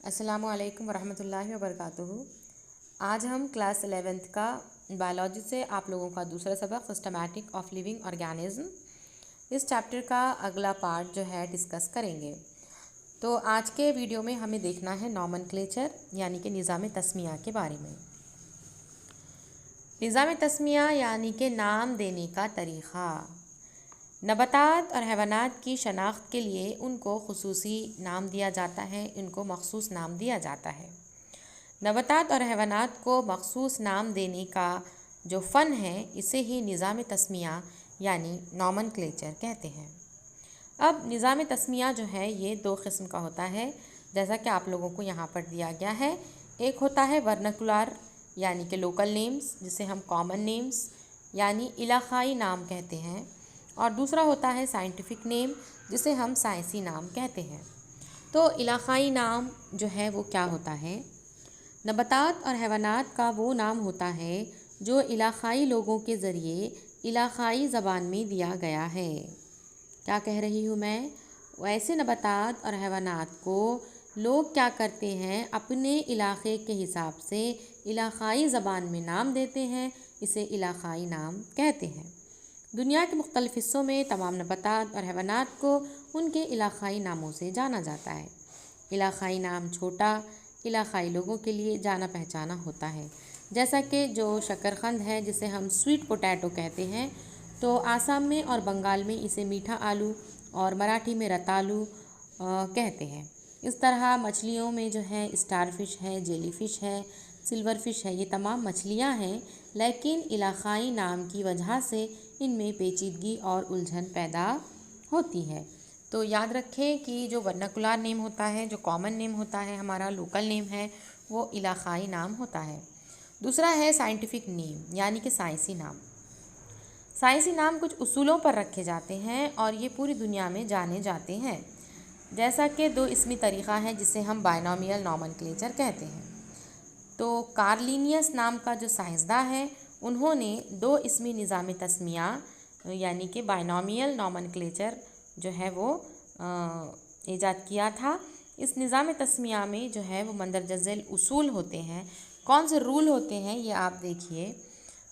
अस्सलामु अलैकुम वरहमतुल्लाहि वबरकातुहू। आज हम क्लास 11th का बायोलॉजी से आप लोगों का दूसरा सबक सिस्टमैटिक ऑफ लिविंग ऑर्गेनिज्म, इस चैप्टर का अगला पार्ट जो है डिस्कस करेंगे। तो आज के वीडियो में हमें देखना है नॉमनक्लेचर यानी कि निज़ाम तस्मिया के बारे में। निज़ाम तस्मिया यानी कि नाम देने का तरीक़ा। नबातात और हैवानात की शनाख्त के लिए उनको खुसूसी नाम दिया जाता है, इनको मखसूस नाम दिया जाता है। नबातात और हैवानात को मखसूस नाम देने का जो फ़न है इसे ही निज़ाम तस्मिया यानी नॉमनक्लेचर कहते हैं। अब निज़ाम तस्मिया जो है ये दो किस्म का होता है, जैसा कि आप लोगों को यहाँ पर दिया गया है। एक होता है वर्नाकुलर यानी कि लोकल नेम्स, जिसे हम कॉमन नेम्स यानी इलाक़ाई नाम कहते हैं, और दूसरा होता है साइंटिफिक नेम, जिसे हम साइंसी नाम कहते हैं। तो इलाक़ाई नाम जो है वो क्या होता है? नबातात और हैवानात का वो नाम होता है जो इलाक़ाई लोगों के ज़रिए इलाक़ाई ज़बान में दिया गया है। क्या कह रही हूँ मैं? वैसे नबातात और हैवानात को लोग क्या करते हैं, अपने इलाक़े के हिसाब से इलाक़ाई ज़बान में नाम देते हैं, इसे इलाक़ाई नाम कहते हैं। दुनिया के मुख्तलिफ़ हिस्सों में तमाम नबातात और हैवानात को उनके इलाक़ाई नामों से जाना जाता है। इलाक़ाई नाम छोटा इलाक़ाई लोगों के लिए जाना पहचाना होता है, जैसा कि जो शकरकंद है जिसे हम स्वीट पोटैटो कहते हैं, तो आसाम में और बंगाल में इसे मीठा आलू और मराठी में रतालू कहते हैं। इस तरह मछलियों में जो है स्टारफिश है, जेलीफ़िश है, सिल्वर फिश है, ये तमाम मछलियाँ हैं, लेकिन इलाक़ाई नाम की वजह से इनमें पेचीदगी और उलझन पैदा होती है। तो याद रखें कि जो वर्नाकुलर नेम होता है, जो कॉमन नेम होता है, हमारा लोकल नेम है, वो इलाक़ाई नाम होता है। दूसरा है साइंटिफिक नेम यानी कि साइंसी नाम। साइंसी नाम कुछ उसूलों पर रखे जाते हैं और ये पूरी दुनिया में जाने जाते हैं, जैसा कि दो इसमी तरीक़ा है जिसे हम बायनॉमियल नॉमनक्लेचर कहते हैं। तो कार्लिनियस नाम का जो साइंसदान है, उन्होंने दो इसमी निज़ाम तस्मिया यानी कि बायनॉमियल नॉमनक्लेचर जो है वो ईजाद किया था। इस निज़ाम तस्मिया में जो है वो मंदरजा ज़ैल उसूल होते हैं। कौन से रूल होते हैं ये आप देखिए।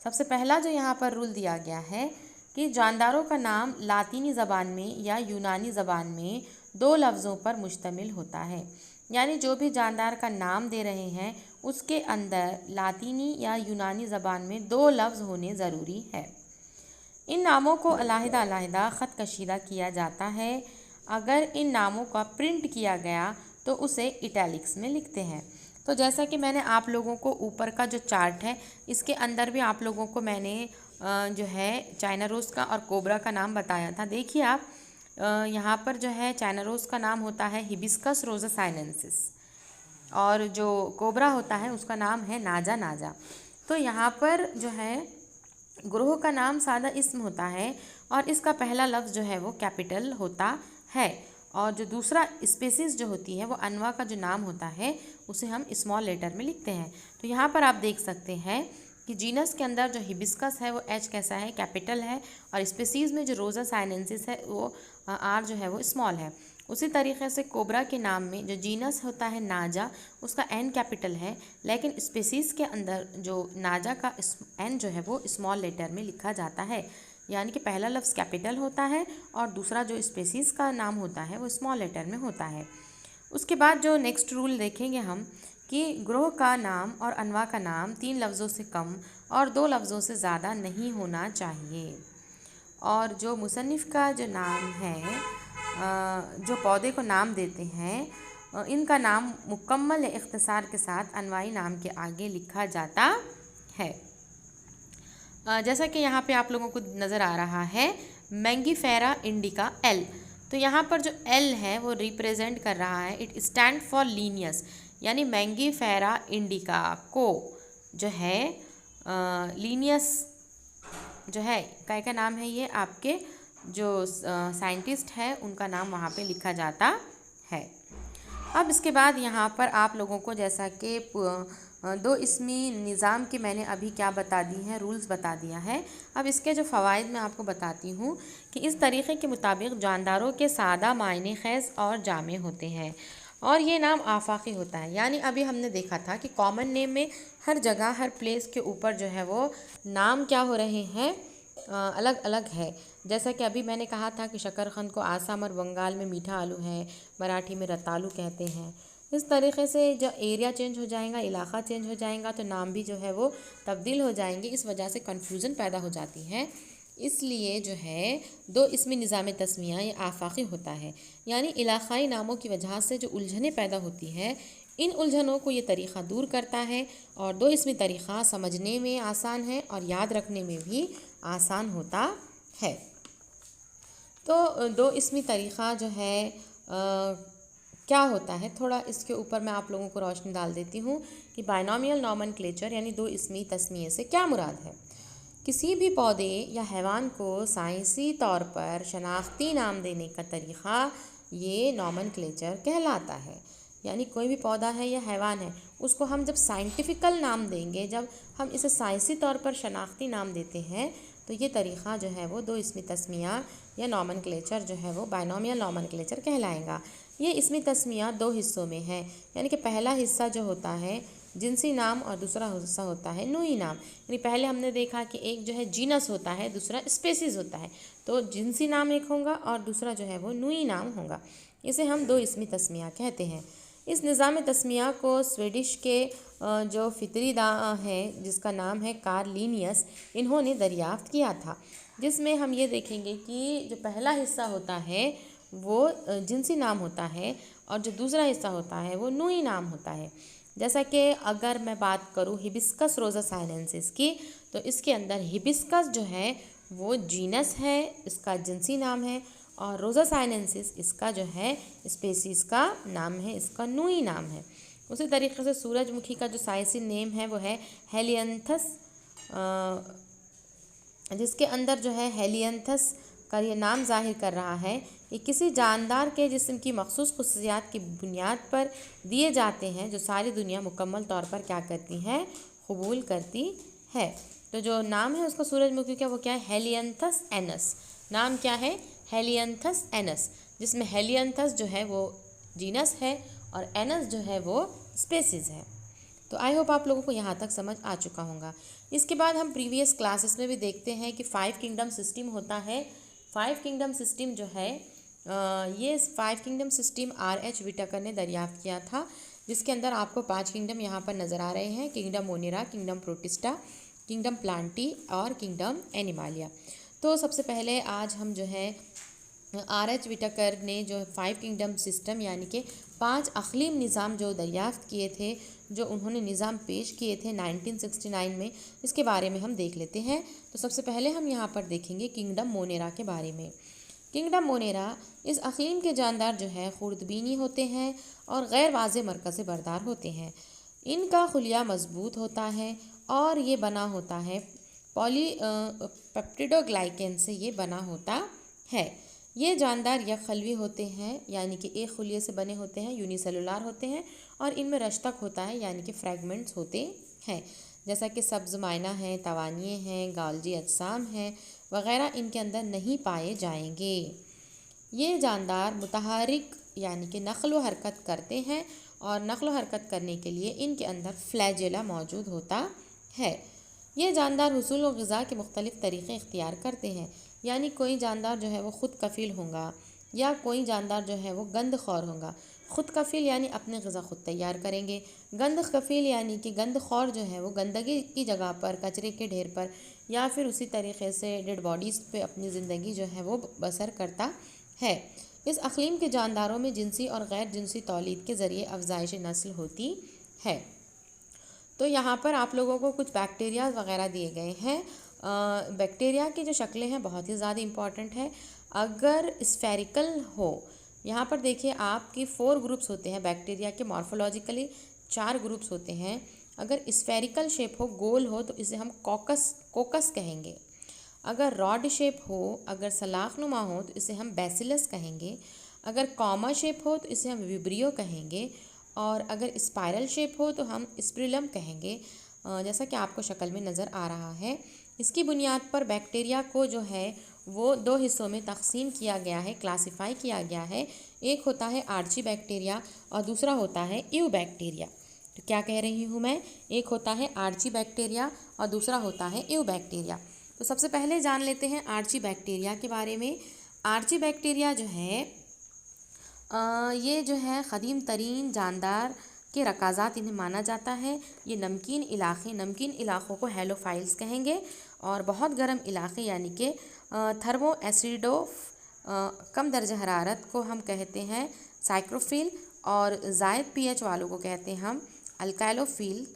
सबसे पहला जो यहाँ पर रूल दिया गया है कि जानदारों का नाम लातीनी ज़बान में या यूनानी ज़बान में दो लफ्ज़ों पर मुश्तमिल होता है, यानी जो भी जानदार का नाम दे रहे हैं उसके अंदर लातीनी या यूनानी ज़बान में दो लफ्ज़ होने ज़रूरी है। इन नामों को अलहदा अलहदा ख़त कशीदा किया जाता है। अगर इन नामों का प्रिंट किया गया तो उसे इटैलिक्स में लिखते हैं। तो जैसा कि मैंने आप लोगों को ऊपर का जो चार्ट है, इसके अंदर भी आप लोगों को मैंने जो है चाइना रोज़ का और कोबरा का नाम बताया था। देखिए आप यहाँ पर जो है चाइना रोज़ का नाम होता है हिबिस्कस रोज़ा साइनेंसिस, और जो कोबरा होता है उसका नाम है नाजा नाजा। तो यहाँ पर जो है ग्रोह का नाम सादा इस्म होता है और इसका पहला लफ्ज़ जो है वो कैपिटल होता है, और जो दूसरा स्पेसीज़ जो होती है वो अनवा का जो नाम होता है उसे हम स्मॉल लेटर में लिखते हैं। तो यहाँ पर आप देख सकते हैं कि जीनस के अंदर जो हिबिस्कस है वो एच कैसा है, कैपिटल है, और स्पेसीज़ में जो रोज़ा साइनेंसिस है वो आर जो है वो स्मॉल है। उसी तरीके से कोबरा के नाम में जो जीनस होता है नाजा, उसका एन कैपिटल है, लेकिन स्पेसीज़ के अंदर जो नाजा का एन जो है वो स्मॉल लेटर में लिखा जाता है, यानी कि पहला लफ्ज़ कैपिटल होता है और दूसरा जो स्पेसीज़ का नाम होता है वो स्मॉल लेटर में होता है। उसके बाद जो नेक्स्ट रूल देखेंगे हम कि ग्रोह का नाम और अनवा का नाम 3 लफ्ज़ों से कम और 2 लफ्ज़ों से ज़्यादा नहीं होना चाहिए। और जो मुसन्निफ़ का जो नाम है, जो पौधे को नाम देते हैं, इनका नाम मुकम्मल इख्तिसार के साथ अनवाई नाम के आगे लिखा जाता है। जैसा कि यहाँ पे आप लोगों को नज़र आ रहा है मैंगीफेरा इंडिका एल, तो यहाँ पर जो एल है वो रिप्रेजेंट कर रहा है, इट स्टैंड फॉर लीनियस, यानी मैंगीफेरा इंडिका को जो है लीनियस जो है का नाम है, ये आपके जो साइंटिस्ट है उनका नाम वहाँ पे लिखा जाता है। अब इसके बाद यहाँ पर आप लोगों को जैसा कि दो इसमी निज़ाम की मैंने अभी क्या बता दी हैं, रूल्स बता दिया है। अब इसके जो फ़वाइद मैं आपको बताती हूँ कि इस तरीक़े के मुताबिक जानदारों के सादा मायने ख़ैज़ और जामे होते हैं। और ये नाम आफाकी होता है, यानी अभी हमने देखा था कि कॉमन नेम में हर जगह हर प्लेस के ऊपर जो है वो नाम क्या हो रहे हैं, अलग अलग है। जैसा कि अभी मैंने कहा था कि शकरकंद को आसाम और बंगाल में मीठा आलू है, मराठी में रतालू कहते हैं। इस तरीके से जब एरिया चेंज हो जाएगा, इलाका चेंज हो जाएगा, तो नाम भी जो है वो तब्दील हो जाएंगे। इस वजह से कन्फ्यूज़न पैदा हो जाती है। इसलिए जो है दो इसमें निज़ाम तस्मिया ये आफाकी होता है, यानी इलाक़ाई नामों की वजह से जो उलझनें पैदा होती है, इन उलझनों को ये तरीक़ा दूर करता है। और दो इसमें तरीक़ा समझने में आसान है और याद रखने में भी आसान होता है। तो दो इसमें तरीक़ा जो है क्या होता है, थोड़ा इसके ऊपर मैं आप लोगों को रोशनी डाल देती हूँ कि बायनॉमियल नॉमेनक्लेचर यानी दो इसमी तस्मीये से क्या मुराद है। किसी भी पौधे या हैवान को साइंसी तौर पर शनाख्ती नाम देने का तरीक़ा ये नॉमेनक्लेचर कहलाता है। यानी कोई भी पौधा है या हैवान है, उसको हम जब साइंटिफिकल नाम देंगे, जब हम इसे साइंसी तौर पर शनाख्ती नाम देते हैं, तो ये तरीक़ा जो है वो दो इसमी तस्मिया या नॉमेनक्लेचर जो है वो बायनॉमियल नॉमेनक्लेचर कहलाएगा। ये इसमी तस्मिया दो हिस्सों में है, यानी कि पहला हिस्सा जो होता है जिनसी नाम और दूसरा हिस्सा होता है नुई नाम। यानी पहले हमने देखा कि एक जो है जीनस होता है, दूसरा स्पेसीज़ होता है। तो जिनसी नाम एक होगा और दूसरा जो है वो नुई नाम होगा। इसे हम दो इसमी तस्मिया कहते हैं। इस निज़ाम तस्मिया को स्वीडिश के जो फितरी दा हैं जिसका नाम है कार्ल लिनियस, इन्होंने दरियाफ्त किया था, जिसमें हम ये देखेंगे कि जो पहला हिस्सा होता है वो जिनसी नाम होता है और जो दूसरा हिस्सा होता है वो नुई नाम होता है। जैसा कि अगर मैं बात करूँ हिबिस्कस रोज़ा साइनेंसिस की, तो इसके अंदर हिबिस्कस जो है वो जीनस है, इसका जिनसी नाम है, और रोज़ा साइनेंसिस इसका जो है स्पेसीज़ का नाम है, इसका नुई नाम है। उसी तरीके से सूरजमुखी का जो साइंसी नेम है वो है हेलियंथस, जिसके अंदर जो है हेलियंथस का ये नाम जाहिर कर रहा है कि किसी जानदार के जिस्म की मखसूस खुसूसियात की बुनियाद पर दिए जाते हैं, जो सारी दुनिया मुकम्मल तौर पर क्या करती है, कबूल करती है। तो जो नाम है उसका सूरजमुखी का वो क्या है, हेलियंथस एनस। नाम क्या है, हेलियंथस एनस, जिसमें हेलियंथस जो है वो जीनस है और एनस जो है वो स्पेसीज़ है। तो आई होप आप लोगों को यहाँ तक समझ आ चुका होगा। इसके बाद हम प्रीवियस क्लासेस में भी देखते हैं कि 5 किंगडम सिस्टम होता है। 5 किंगडम सिस्टम जो है ये 5 किंगडम सिस्टम R.H. विटाकर ने दरियाफ्त किया था, जिसके अंदर आपको 5 किंगडम यहाँ पर नज़र आ रहे हैं, kingdom Monera, kingdom protista, kingdom Plantae और किंगडम एनिमालिया। तो सबसे पहले आज हम जो है R.H. विटाकर ने जो 5 किंगडम सिस्टम यानी कि 5 अक़लीम निज़ाम जो दरियाफ्त किए थे, जो उन्होंने निज़ाम पेश किए थे 1969 में, इसके बारे में हम देख लेते हैं। तो सबसे पहले हम यहाँ पर देखेंगे किंगडम मोनेरा के बारे में। किंगडम मोनेरा इस अक़लीम के जानदार जो है खुर्दबीनी होते हैं और गैर वाज़े मरकज़ बरदार होते हैं। इनका खुलिया मजबूत होता है और ये बना होता है पॉलीपेप्टिडोग्लाइकेन से ये बना होता है। ये जानदार या खलवी होते हैं, यानी कि एक खुलिये से बने होते हैं, यूनिसेलुलर होते हैं, और इनमें रश्तक होता है यानी कि फ्रैगमेंट्स होते हैं। जैसा कि सब्ज़ मायना है, तवानिये हैं, गालजी अजसाम हैं वग़ैरह इनके अंदर नहीं पाए जाएंगे। ये जानदार मुतहरिक यानी कि नक़्ल व हरकत करते हैं और नक़्ल व हरकत करने के लिए इनके अंदर फ्लैजेला मौजूद होता है। ये जानदार हुसूल व ग़िज़ा के मुख्तलिफ़ तरीक़े इख्तियार करते हैं, यानी कोई जानदार जो है वो ख़ुद कफ़ील होगा या कोई जानदार जो है वो गंद खौर होगा। ख़ुद कफ़ील यानी अपने ग़िज़ा ख़ुद तैयार करेंगे, गंद कफ़ील यानी कि गंद खौर जो है वो गंदगी की जगह पर, कचरे के ढेर पर या फिर उसी तरीक़े से डेड बॉडीज़ पे अपनी ज़िंदगी जो है वो बसर करता है। इस अक़लीम के जानदारों में जिनसी और गैर जिनसी तौलीद के ज़रिए अफ़ज़ाइश नस्ल होती है। तो यहाँ पर आप लोगों को कुछ बैक्टीरिया वग़ैरह दिए गए हैं। बैक्टीरिया की जो शक्लें हैं बहुत ही ज़्यादा इम्पॉर्टेंट है। अगर स्फेरिकल हो, यहाँ पर देखिए आपकी 4 ग्रुप्स होते हैं बैक्टीरिया के, मॉर्फोलॉजिकली 4 ग्रुप्स होते हैं। अगर स्फेरिकल शेप हो, गोल हो, तो इसे हम कोकस कहेंगे। अगर रॉड शेप हो, अगर सलाखनुमा हो, तो इसे हम बैसिलस कहेंगे। अगर कॉमा शेप हो तो इसे हम विब्रियो कहेंगे, और अगर स्पाइरल शेप हो तो हम स्प्रिलम कहेंगे, जैसा कि आपको शक्ल में नज़र आ रहा है। इसकी बुनियाद पर बैक्टीरिया को जो है वो 2 हिस्सों में तकसीम किया गया है, क्लासिफाई किया गया है। एक होता है आर्ची बैक्टीरिया और दूसरा होता है यू बैक्टीरिया। तो क्या कह रही हूँ मैं, एक होता है आर्ची बैक्टीरिया और दूसरा होता है यू बैक्टीरिया। तो सबसे पहले जान लेते हैं आर्ची बैक्टीरिया के बारे में। आर्ची बैक्टीरिया जो है ये जो है क़दीम तरीन जानदार के रकाज़ात इन्हें माना जाता है। ये नमकीन इलाक़ों को हेलोफाइल्स कहेंगे और बहुत गर्म इलाक़े यानी कि थर्मो एसिडो कम दर्ज हरारत को हम कहते हैं साइक्रोफिल और ज़ायद पीएच वालों को कहते हैं हम अल्काइलोफिल।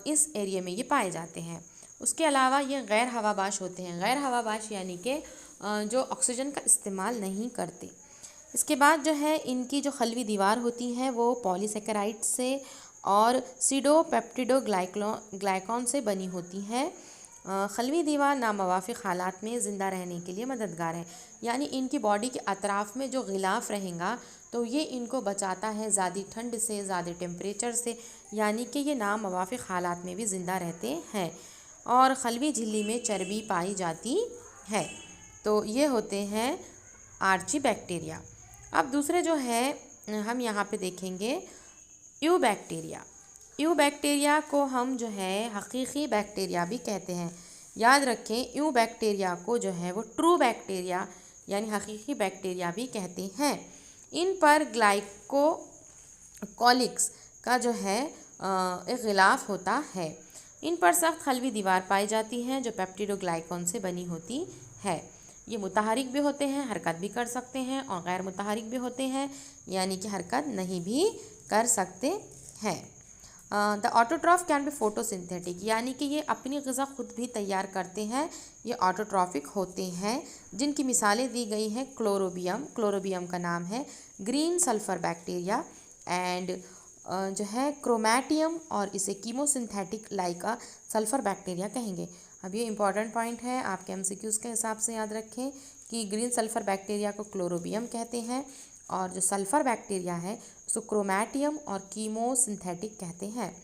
इस एरिया में ये पाए जाते हैं। उसके अलावा ये गैर हवाबाश होते हैं। गैर हवाबाश यानी कि जो ऑक्सीजन का इस्तेमाल नहीं करते। इसके बाद जो है इनकी जो खलवी दीवार होती है वो पॉलीसेकेराइड से और सीडोपेप्टिडोग्लाइकॉन से बनी होती है। खलवी दीवार नामवाफ़िक हालात में ज़िंदा रहने के लिए मददगार है, यानी इनकी बॉडी के अतराफ़ में जो गिलाफ़ रहेगा तो ये इनको बचाता है ज़्यादा ठंड से, ज़्यादा टेम्परेचर से, यानी कि ये नामवाफ़िक हालात में भी ज़िंदा रहते हैं। और खलवी झिल्ली में चर्बी पाई जाती है। तो ये होते हैं आर्ची बैक्टीरिया। अब दूसरे जो है हम यहाँ पे देखेंगे यू बैक्टीरिया। यू बैक्टीरिया को हम जो है हकीकी बैक्टीरिया भी कहते हैं। याद रखें, यू बैक्टीरिया को जो है वो ट्रू बैक्टीरिया यानी हकीकी बैक्टीरिया भी कहते हैं। इन पर ग्लाइकोकॉलिक्स का जो है एक गिलाफ होता है। इन पर सख्त खलवी दीवार पाई जाती है जो पेप्टिडोग्लाइकॉन से बनी होती है। ये मुतहरिक भी होते हैं, हरकत भी कर सकते हैं, और गैर मुतहरिक भी होते हैं यानी कि हरकत नहीं भी कर सकते हैं। The autotroph can be photosynthetic, यानी कि ये अपनी ग़िज़ा खुद भी तैयार करते हैं। ये ऑटोट्रॉफिक होते हैं, जिनकी मिसालें दी गई हैं क्लोरोबियम का नाम है, ग्रीन सल्फ़र बैक्टीरिया एंड जो है क्रोमैटियम, और इसे कीमोसिंथेटिक लाइका सल्फ़र बैक्टीरिया कहेंगे। अब ये इंपॉर्टेंट पॉइंट है, आपके एमसीक्यूज़ के हिसाब से याद रखें कि ग्रीन सल्फ़र बैक्टीरिया को क्लोरोबियम कहते हैं और जो सल्फ़र बैक्टीरिया है उसको क्रोमैटियम और कीमोसिंथेटिक कहते हैं।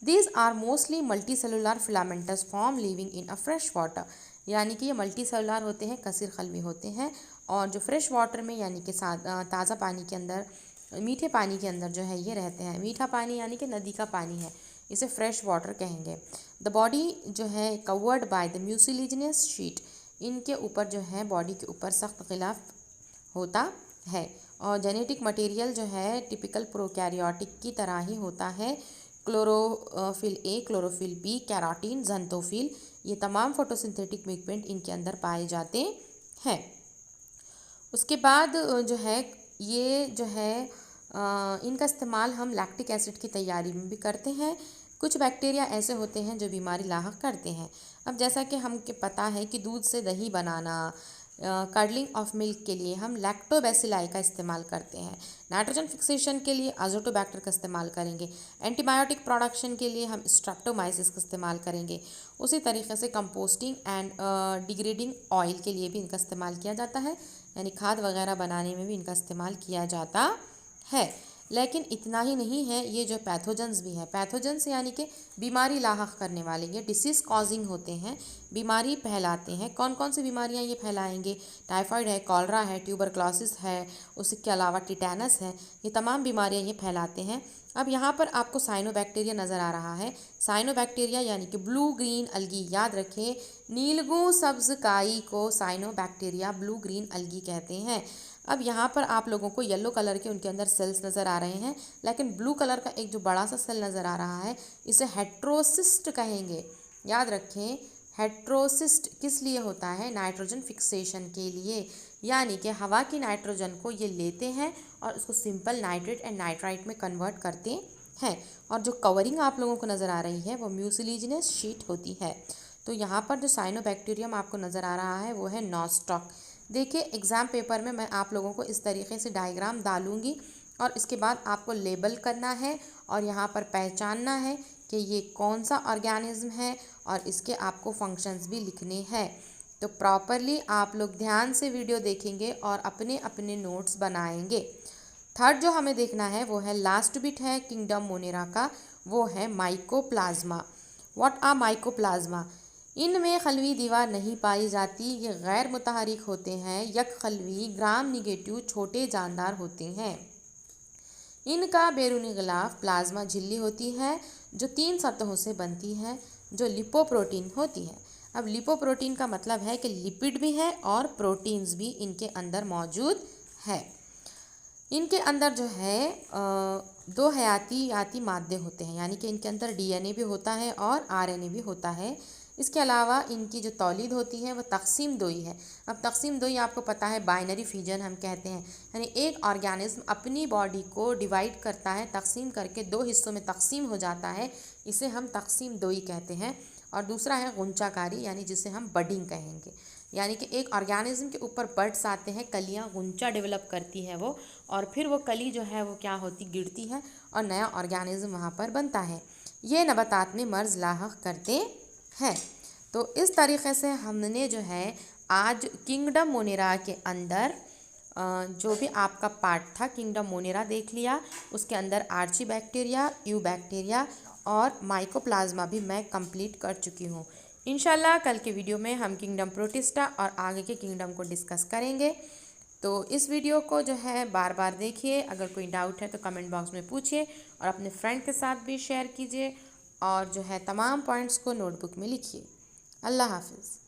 These are mostly multicellular filamentous form living in a fresh water, यानी कि ये मल्टी सेलुलर होते हैं, कसीर खलवी होते हैं, और जो फ्रेश वाटर में यानी कि ताज़ा पानी के अंदर, मीठे पानी के अंदर जो है ये रहते हैं। मीठा पानी यानी कि नदी का पानी है, इसे फ्रेश वाटर कहेंगे। द बॉडी जो है कवर्ड बाय द म्यूसिलिजिनस शीट, इनके ऊपर जो है बॉडी के ऊपर सख्त गिलाफ होता है। और जेनेटिक मटेरियल जो है टिपिकल प्रोकैरियोटिक की तरह ही होता है। Chlorophyll A, chlorophyll B, carotene, ज़ंतोफिल, ये तमाम फोटोसिंथेटिक पिगमेंट इनके अंदर पाए जाते हैं। उसके बाद जो है ये जो है इनका इस्तेमाल हम लैक्टिक एसिड की तैयारी में भी करते हैं। कुछ बैक्टीरिया ऐसे होते हैं जो बीमारी लाहक करते हैं। अब जैसा कि हमको पता है कि दूध से दही बनाना, कर्डलिंग ऑफ मिल्क के लिए हम लैक्टोबैसिलाई का इस्तेमाल करते हैं। नाइट्रोजन फिक्सेशन के लिए अज़ोटोबैक्टर का इस्तेमाल करेंगे। एंटीबायोटिक प्रोडक्शन के लिए हम स्ट्रेप्टोमाइसिस का इस्तेमाल करेंगे। उसी तरीके से कंपोस्टिंग एंड डिग्रेडिंग ऑयल के लिए भी इनका इस्तेमाल किया जाता है, यानी खाद वगैरह बनाने में भी इनका इस्तेमाल किया जाता है। लेकिन इतना ही नहीं है, ये जो पैथोजेंस भी हैं, पैथोजेंस यानी कि बीमारी लाहक करने वाले, ये डिसीज़ कॉजिंग होते हैं, बीमारी फैलाते हैं। कौन कौन सी बीमारियां ये फैलाएंगे? टाइफाइड है, कॉलरा है, ट्यूबरक्लोसिस है, उसके अलावा टिटेनस है, ये तमाम बीमारियां ये फैलाते हैं। अब यहाँ पर आपको साइनोबैक्टीरिया नज़र आ रहा है। साइनोबैक्टीरिया यानी कि ब्लू ग्रीन अलगी, याद रखें, नीलगू सब्ज़ काई को साइनोबैक्टीरिया ब्लू ग्रीन अलगी कहते हैं। अब यहाँ पर आप लोगों को येलो कलर के उनके अंदर सेल्स नज़र आ रहे हैं, लेकिन ब्लू कलर का एक जो बड़ा सा सेल नज़र आ रहा है इसे हेट्रोसिस्ट कहेंगे। याद रखें, हेट्रोसिस्ट किस लिए होता है? नाइट्रोजन फिक्सेशन के लिए, यानी कि हवा की नाइट्रोजन को ये लेते हैं और उसको सिंपल नाइट्रेट एंड नाइट्राइट में कन्वर्ट करते हैं। और जो कवरिंग आप लोगों को नज़र आ रही है वो म्यूसिलिजिनस शीट होती है। तो यहाँ पर जो साइनोबैक्टीरियम आपको नज़र आ रहा है वो है नॉस्टॉक। देखिए, एग्ज़ाम पेपर में मैं आप लोगों को इस तरीके से डायग्राम डालूँगी और इसके बाद आपको लेबल करना है और यहाँ पर पहचानना है कि ये कौन सा ऑर्गेनिज्म है और इसके आपको फंक्शंस भी लिखने हैं। तो प्रॉपरली आप लोग ध्यान से वीडियो देखेंगे और अपने अपने नोट्स बनाएंगे। थर्ड जो हमें देखना है वो है लास्ट बिट है किंगडम मोनेरा का, वो है माइकोप्लाज्मा। What are mycoplasma? इनमें खलवी दीवार नहीं पाई जाती, ये गैर मुतहरिक होते हैं। यक खलवी ग्राम निगेटिव छोटे जानदार होते हैं। इनका बैरूनी गिलाफ प्लाज्मा झिल्ली होती है जो 3 सतहों से बनती है, जो लिपोप्रोटीन होती है। अब लिपोप्रोटीन का मतलब है कि लिपिड भी है और प्रोटीन्स भी इनके अंदर मौजूद है। इनके अंदर जो है 2 हयाती मादे होते हैं, यानी कि इनके अंदर डीएनए भी होता है और आरएनए भी होता है। इसके अलावा इनकी जो तौलीद होती है वो तकसीम दोई है। अब तकसीम दोई आपको पता है बाइनरी फिजन हम कहते हैं, यानी एक ऑर्गेनिज्म अपनी बॉडी को डिवाइड करता है, तकसीम करके 2 हिस्सों में तकसीम हो जाता है, इसे हम तकसीम दोई कहते हैं। और दूसरा है गुंचाकारी, यानी जिसे हम बडिंग कहेंगे, यानी कि एक ऑर्गेनिज्म के ऊपर बड्स आते हैं, कलियाँ गुंचा डेवलप करती है वो, और फिर वो कली जो है वो क्या होती गिरती है और नया ऑर्गेनिज्म वहाँ पर बनता है। ये नबातात में मर्ज लाहक करते हैं। तो इस तरीक़े से हमने जो है आज किंगडम मोनेरा के अंदर जो भी आपका पार्ट था किंगडम मोनेरा देख लिया। उसके अंदर आर्ची बैक्टीरिया, यू बैक्टीरिया और माइकोप्लाज्मा भी मैं कंप्लीट कर चुकी हूँ। इंशाल्लाह कल के वीडियो में हम किंगडम प्रोटिस्टा और आगे के किंगडम को डिस्कस करेंगे। तो इस वीडियो को जो है बार बार देखिए, अगर कोई डाउट है तो कमेंट बॉक्स में पूछिए और अपने फ्रेंड के साथ भी शेयर कीजिए और जो है तमाम पॉइंट्स को नोटबुक में लिखिए। अल्लाह हाफिज़।